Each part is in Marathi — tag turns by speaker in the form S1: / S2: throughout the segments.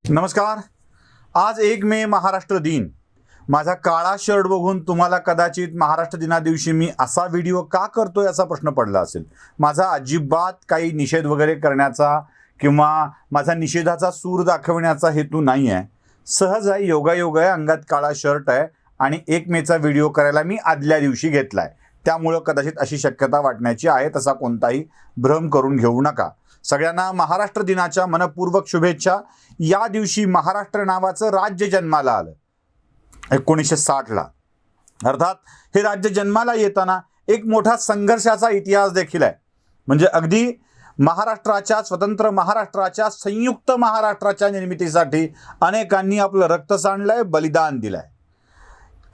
S1: नमस्कार. आज 1 मे महाराष्ट्र दिन. माझा काळा शर्ट बघून तुम्हाला कदाचित महाराष्ट्र दिना दिवशी मी असा व्हिडिओ का करतोय असा प्रश्न पडला असेल. माझा अजिबात काही निषेध वगैरे करण्याचा किंवा माझा निषेधाचा सूर दाखवण्याचा हेतू नाही आहे. सहज आहे, योगायोग आहे, अंगात काळा शर्ट आहे आणि 1 मेचा व्हिडिओ करायला मी आदल्या दिवशी घेतलाय. त्यामुळं कदाचित अशी शक्यता वाटण्याची आहे. तसा कोणताही भ्रम करून घेऊ नका. सगळ्यांना महाराष्ट्र दिनाच्या मनपूर्वक शुभेच्छा. या दिवशी महाराष्ट्र नावाचं राज्य जन्माला आलं 1960ला. अर्थात हे राज्य जन्माला येताना एक मोठा संघर्षाचा इतिहास देखील आहे. म्हणजे अगदी महाराष्ट्राच्या स्वतंत्र महाराष्ट्राच्या संयुक्त महाराष्ट्राच्या निर्मितीसाठी अनेकांनी आपलं रक्त सांडलंय, बलिदान दिलंय.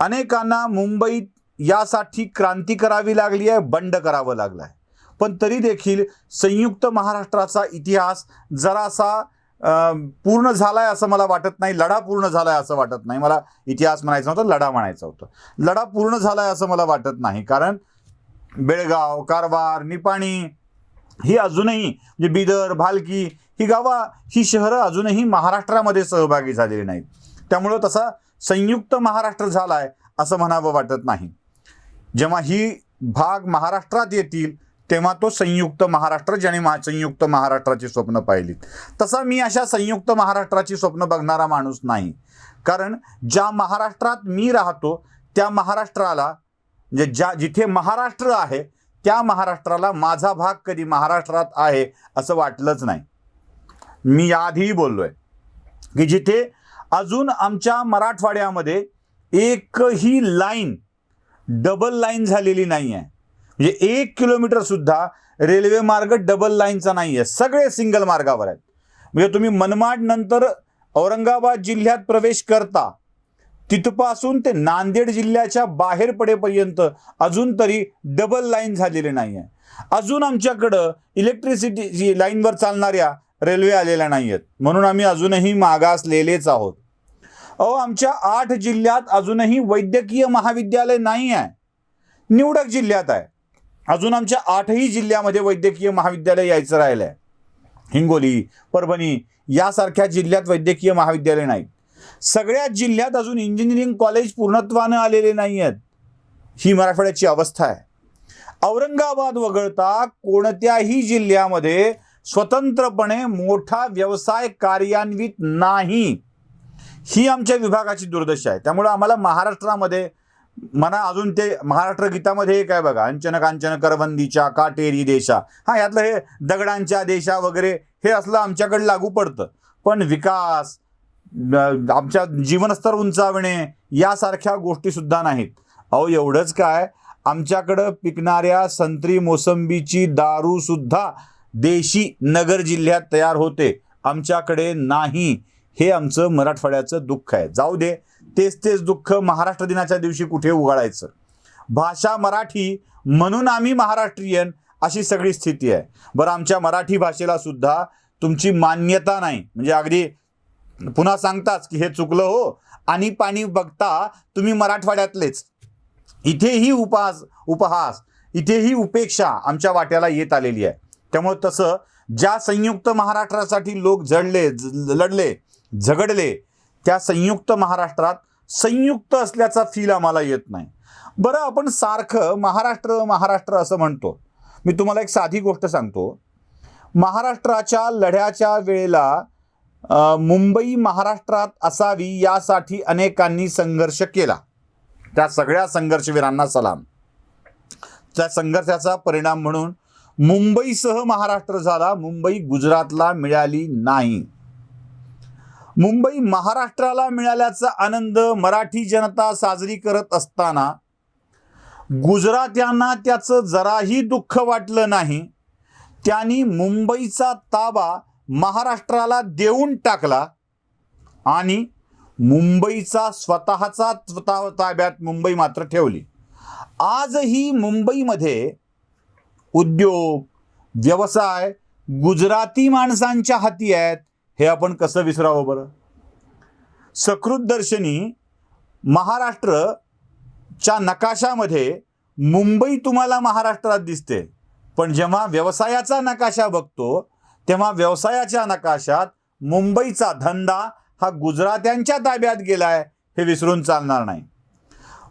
S1: अनेकांना मुंबईत यासाठी क्रांती करावी लागली आहे, बंड करावं लागलं आहे. पण तरी देखील संयुक्त महाराष्ट्राचा इतिहास जरासा पूर्ण झालाय असं मला वाटत नाही. लढा पूर्ण झालाय असं वाटत नाही. मला इतिहास म्हणायचं नव्हतं, लढा म्हणायचं होतं. लढा पूर्ण झालाय असं मला वाटत नाही. कारण बेळगाव, कारवार, निपाणी ही अजूनही म्हणजे बिदर, भालकी ही गावं, ही शहरं अजूनही महाराष्ट्रामध्ये सहभागी झालेली नाहीत. त्यामुळं तसा संयुक्त महाराष्ट्र झालाय असं म्हणावं वाटत नाही. जेव्हा ही भाग महाराष्ट्रात येतील तेव्हा तो संयुक्त महाराष्ट्र, ज्याने संयुक्त महाराष्ट्राची स्वप्न पाहिलीत. तसा मी अशा संयुक्त महाराष्ट्राची स्वप्न बघणारा माणूस नाही. कारण ज्या महाराष्ट्रात मी राहतो त्या महाराष्ट्राला, म्हणजे जिथे महाराष्ट्र आहे त्या महाराष्ट्राला माझा भाग कधी महाराष्ट्रात आहे असं वाटलंच नाही. मी याआधीही बोललोय की जिथे अजून आमच्या मराठवाड्यामध्ये एकही लाईन डबल लाईन झालेली नाही आहे. म्हणजे 1 किलोमीटर सुद्धा रेल्वे मार्ग डबल लाईनचा नाही आहे. सगळे सिंगल मार्गावर आहेत. म्हणजे तुम्ही मनमाड नंतर औरंगाबाद जिल्ह्यात प्रवेश करता तिथपासून ते नांदेड जिल्ह्याच्या बाहेर पडेपर्यंत अजून तरी डबल लाईन झालेली नाही आहे. अजून आमच्याकडं इलेक्ट्रिसिटी लाईनवर चालणाऱ्या रेल्वे आलेल्या नाही आहेत. म्हणून आम्ही अजूनही मागासलेलेच आहोत. आमच्या 8 जिल्ह्यात अजूनही वैद्यकीय महाविद्यालय नाही आहे. निवडक जिल्ह्यात आहे. अजून आमच्या 8ही जिल्ह्यामध्ये वैद्यकीय महाविद्यालय यायचं राहिलं आहे. हिंगोली, परभणी यासारख्या जिल्ह्यात वैद्यकीय महाविद्यालय नाहीत. सगळ्याच जिल्ह्यात अजून इंजिनिअरिंग कॉलेज पूर्णत्वानं आलेले नाही आहेत. ही मराठवाड्याची अवस्था आहे. औरंगाबाद वगळता कोणत्याही जिल्ह्यामध्ये स्वतंत्रपणे मोठा व्यवसाय कार्यान्वित नाही. ही आमच्या विभागाची दुर्दशा आहे. त्यामुळं आम्हाला महाराष्ट्रामध्ये अजून ते महाराष्ट्र गीतामध्ये काय बघा, अंचन कांचन करवंदीच्या काटेरी देशा, यातलं हे दगडांच्या देशा वगैरे हे असलं आमच्याकडे लागू पडतं. पण विकास, आमच्या जीवनस्तर उंचावणे यासारख्या गोष्टी सुद्धा नाहीत. एवढंच काय, आमच्याकडं पिकणाऱ्या संत्री मोसंबीची दारू सुद्धा देशी नगर जिल्ह्यात तयार होते, आमच्याकडे नाही. हे आमचं मराठवाड्याचं दुःख आहे. जाऊ दे, तेच दुःख महाराष्ट्र दिनाच्या दिवशी कुठे उगाळायचं. भाषा मराठी म्हणून आम्ही महाराष्ट्रीयन, अशी सगळी स्थिती आहे. बरं, आमच्या मराठी भाषेला सुद्धा तुमची मान्यता नाही. म्हणजे अगदी पुन्हा सांगताच की हे चुकलं हो, आणि पाणी बघता तुम्ही मराठवाड्यातलेच. इथेही उपहास, इथेही उपेक्षा आमच्या वाट्याला येत आलेली आहे. त्यामुळे तसं ज्या संयुक्त महाराष्ट्रासाठी लोक लढले, झगडले, त्या संयुक्त महाराष्ट्रात संयुक्त असल्याचा फील आम्हाला येत नाही. बरं, आपण सारखं महाराष्ट्र असं म्हणतो. मी तुम्हाला एक साधी गोष्ट सांगतो. महाराष्ट्राच्या लढ्याच्या वेळेला मुंबई महाराष्ट्रात असावी यासाठी अनेकांनी संघर्ष केला. त्या सगळ्या संघर्षवीरांना सलाम. त्या संघर्षाचा परिणाम म्हणून मुंबईसह महाराष्ट्र झाला. मुंबई गुजरातला मिळाली नाही. मुंबई महाराष्ट्राला मिळाल्याचा आनंद मराठी जनता साजरी करत असताना गुजरात्यांना त्याचं जराही दुःख वाटलं नाही. त्यांनी मुंबईचा ताबा महाराष्ट्राला देऊन टाकला आणि मुंबईचा स्वतःचा ताब्यात मुंबई मात्र ठेवली. आजही मुंबईमध्ये उद्योग, व्यवसाय गुजराती माणसांच्या हाती आहेत. हे आपण कसं विसरावं बरं. सकृतदर्शनी महाराष्ट्रच्या नकाशामध्ये मुंबई तुम्हाला महाराष्ट्रात दिसते, पण जेव्हा व्यवसायाचा नकाशा बघतो तेव्हा व्यवसायाच्या नकाशात मुंबईचा धंदा हा गुजरात्यांच्या ताब्यात गेलाय हे विसरून चालणार नाही.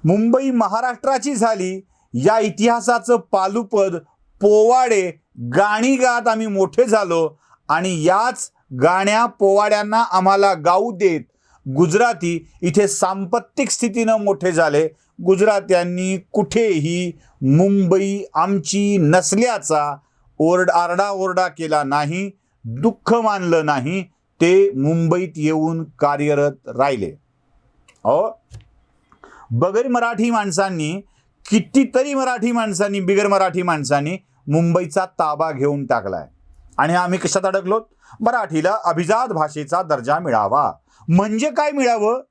S1: मुंबई महाराष्ट्राची झाली या इतिहासाचं पालुपद पोवाडे गाणी गात आम्ही मोठे झालो आणि याच गाण्या पोवाड्यांना आम्हाला गाऊ देत गुजराती इथे सांपत्तिक स्थितीनं मोठे झाले. गुजरात्यांनी कुठेही मुंबई आमची नसल्याचा आरडाओरडा केला नाही, दुःख मानलं नाही. ते मुंबईत येऊन कार्यरत राहिले. बगर मराठी माणसांनी, कितीतरी मराठी माणसांनी, बिगर मराठी माणसांनी मुंबईचा ताबा घेऊन टाकलाय. आणि आम्ही कशात अडकलो? मराठीला अभिजात भाषेचा दर्जा मिळावा. म्हणजे काय मिळावं?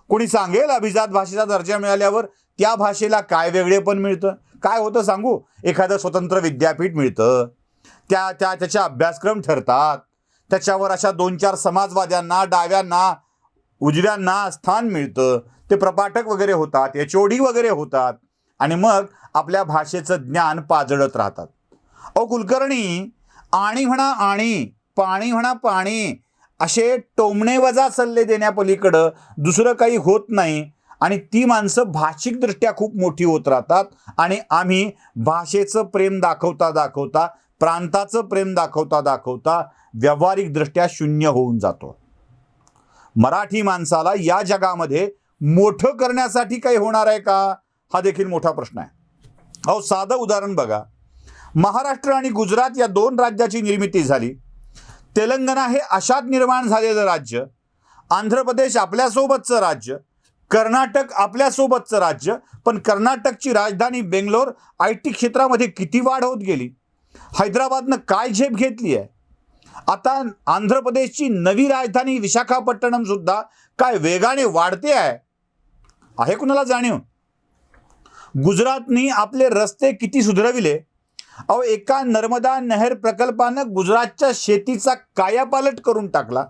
S1: कोणी सांगेल अभिजात भाषेचा दर्जा मिळाल्यावर त्या भाषेला काय वेगळेपण मिळतं? काय होतं सांगू? एखादं स्वतंत्र विद्यापीठ मिळतं, त्याच्या अभ्यासक्रम ठरतात, त्याच्यावर अशा 2-4 समाजवाद्यांना, डाव्यांना, उजव्यांना स्थान मिळतं, ते प्रपाठक वगैरे होतात, HOD वगैरे होतात आणि मग आपल्या भाषेचं ज्ञान पाजळत राहतात. कुलकर्णी आणि म्हणा आणि, पाणी म्हणा पाणी असे टोमणे वजा सल्ले देण्यापलीकडं दुसरं काही होत नाही. आणि ती माणसं भाषिकदृष्ट्या खूप मोठी होत राहतात आणि आम्ही भाषेचं प्रेम दाखवता दाखवता, प्रांताचं प्रेम दाखवता दाखवता व्यावहारिकदृष्ट्या शून्य होऊन जातो. मराठी माणसाला या जगामध्ये मोठं करण्यासाठी काही होणार आहे का? हा देखील मोठा प्रश्न आहे. साधं उदाहरण बघा. महाराष्ट्र आणि गुजरात या 2 राज्याची निर्मिती झाली. तेलंगणा हे अशात निर्माण झालेलं राज्य, आंध्र प्रदेश आपल्यासोबतचं राज्य, कर्नाटक आपल्यासोबतचं राज्य. पण कर्नाटकची राजधानी बेंगलोर IT क्षेत्रामध्ये किती वाढ होत गेली. हैदराबादनं काय झेप घेतली आहे. आता आंध्र प्रदेशची नवी राजधानी विशाखापट्टणम सुद्धा काय वेगाने वाढते आहे कुणाला जाणीव? गुजरातनी आपले रस्ते किती सुधरविले. एका नर्मदा नहर प्रकल्पानं गुजरातच्या शेतीचा कायापालट करून टाकला.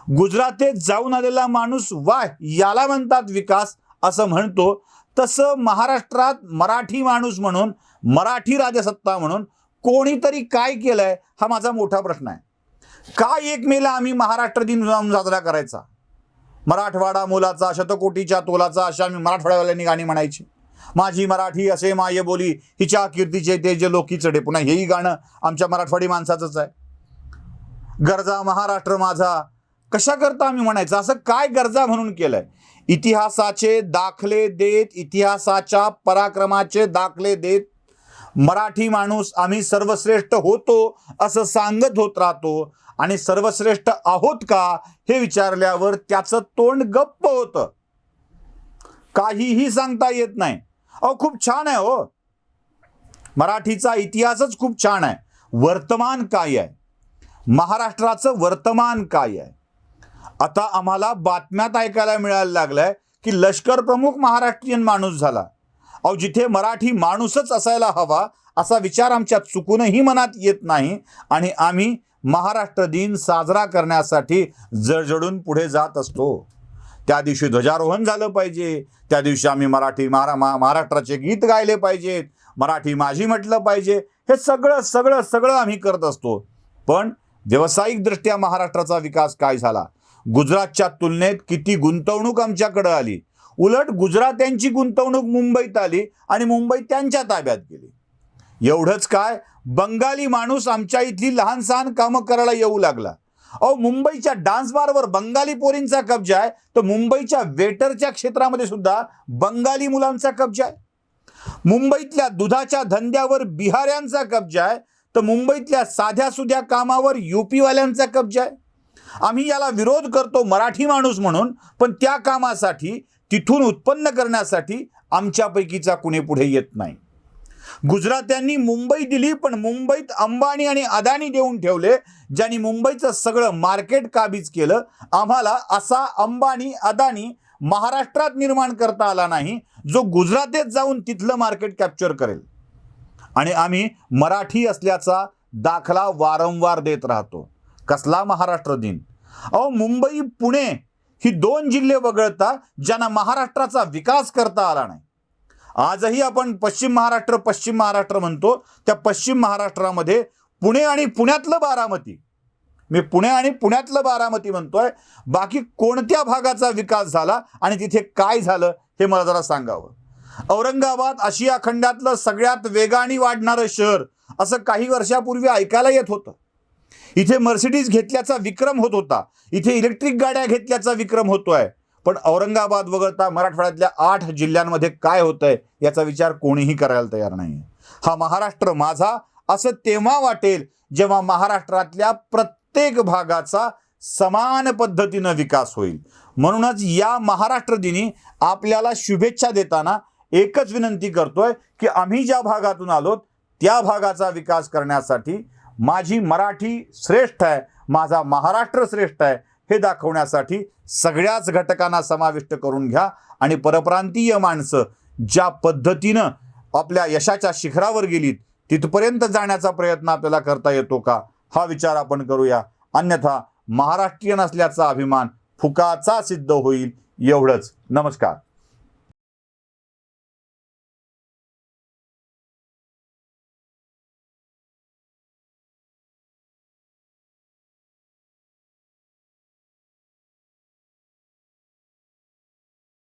S1: गुजरातेत जाऊन आलेला माणूस वाह याला म्हणतात विकास असं म्हणतो. तसं महाराष्ट्रात मराठी माणूस म्हणून, मराठी राजसत्ता म्हणून कोणीतरी काय केलंय हा माझा मोठा प्रश्न आहे. का 1 मेला आम्ही महाराष्ट्र दिन साजरा करायचा? मराठवाडा मुलाचा शतकोटीच्या तोलाचा अशा आम्ही मराठवाड्यावाल्यांनी गाणी म्हणायची. माझी मराठी असे माय बोली, हिच्या कीर्तीचे तेज लोकी चढे. पुन्हा हेही गाणं आमच्या मराठवाडी माणसाचंच आहे. गरजा महाराष्ट्र माझा कशा करता आम्ही म्हणायचं? असं काय गरजा म्हणून केलंय? इतिहासाचे दाखले देत, इतिहासाच्या पराक्रमाचे दाखले देत मराठी माणूस आम्ही सर्वश्रेष्ठ होतो असं सांगत होत राहतो. आणि सर्वश्रेष्ठ आहोत का हे विचारल्यावर त्याचं तोंड गप्प होतं. काहीही सांगता येत नाही. खूप छान आहे मराठीचा इतिहासच खूप छान आहे. वर्तमान काय आहे? महाराष्ट्राचं वर्तमान काय आहे? आता आम्हाला बातम्यात ऐकायला मिळायला लागलंय की लष्कर प्रमुख महाराष्ट्रीयन माणूस झाला. जिथे मराठी माणूसच असायला हवा असा विचार आमच्या चुकूनही मनात येत नाही. आणि आम्ही महाराष्ट्र दिन साजरा करण्यासाठी जडजडून पुढे जात असतो. त्या दिवशी ध्वजारोहण झालं पाहिजे, त्या दिवशी आम्ही महाराष्ट्राचे गीत गायले पाहिजेत, मराठी माझी म्हटलं पाहिजे. हे सगळं सगळं सगळं आम्ही करत असतो. पण व्यावसायिकदृष्ट्या महाराष्ट्राचा विकास काय झाला? गुजरातच्या तुलनेत किती गुंतवणूक आमच्याकडे आली. उलट गुजरात्यांची गुंतवणूक मुंबईत आली आणि मुंबई त्यांच्या ताब्यात गेली. एवढंच काय, बंगाली माणूस आमच्या इथली लहान सहान कामं करायला येऊ लागला. मुंबईच्या डान्स बारवर बंगाली पोरींचा कब्जा आहे, तर मुंबईच्या वेटरच्या क्षेत्रामध्ये सुद्धा बंगाली मुलांचा कब्जा आहे. मुंबईतल्या दुधाच्या धंद्यावर बिहाऱ्यांचा कब्जा आहे, तर मुंबईतल्या साध्या सुध्या कामावर UP-वाल्यांचा कब्जा आहे. आम्ही याला विरोध करतो मराठी माणूस म्हणून, पण त्या कामासाठी, तिथून उत्पन्न करण्यासाठी आमच्यापैकीचा कुणी पुढे येत नाही. गुजरात्यांनी मुंबई दिली, पण मुंबईत अंबानी आणि अदानी देऊन ठेवले, ज्यांनी मुंबईचं सगळं मार्केट काबीज केलं. आम्हाला असा अंबानी अदानी महाराष्ट्रात निर्माण करता आला नाही, जो गुजरातेत जाऊन तिथलं मार्केट कॅप्चर करेल. आणि आम्ही मराठी असल्याचा दाखला वारंवार देत राहतो. कसला महाराष्ट्र दिन? मुंबई पुणे ही 2 जिल्हे वगळता ज्यांना महाराष्ट्राचा विकास करता आला नाही. आजही आपण पश्चिम महाराष्ट्र म्हणतो. त्या पश्चिम महाराष्ट्रामध्ये पुणे आणि पुण्यातलं बारामती मी पुणे आणि पुण्यातलं बारामती म्हणतोय. बाकी कोणत्या भागाचा विकास झाला आणि तिथे काय झालं हे मला जरा सांगावं. औरंगाबाद आशिया खंडातलं सगळ्यात वेगाने वाढणारं शहर असं काही वर्षापूर्वी ऐकायला येत होतं. इथे मर्सिडीज घेतल्याचा विक्रम होत होता. इथे इलेक्ट्रिक गाड्या घेतल्याचा विक्रम होतोय. पण औरंगाबाद वगळता मराठवाड्यातल्या 8 जिल्ह्यांमध्ये काय होतंय याचा विचार कोणीही करायला तयार नाही. हा महाराष्ट्र माझा असं तेव्हा वाटेल जेव्हा महाराष्ट्रातल्या प्रत्येक भागाचा समान पद्धतीनं विकास होईल. म्हणूनच या महाराष्ट्र दिनी आपल्याला शुभेच्छा देताना एकच विनंती करतोय की आम्ही ज्या भागातून आलोत त्या भागाचा विकास करण्यासाठी माझी मराठी श्रेष्ठ आहे, माझा महाराष्ट्र श्रेष्ठ आहे हे दाखवण्यासाठी सगळ्याच घटकांना समाविष्ट करून घ्या. आणि परप्रांतीय माणसं ज्या पद्धतीनं आपल्या यशाच्या शिखरावर गेलीत तिथपर्यंत जाण्याचा प्रयत्न आपल्याला करता येतो का हा विचार आपण करूया. अन्यथा महाराष्ट्रीयन असल्याचा अभिमान फुकाचा सिद्ध होईल. एवढंच. नमस्कार.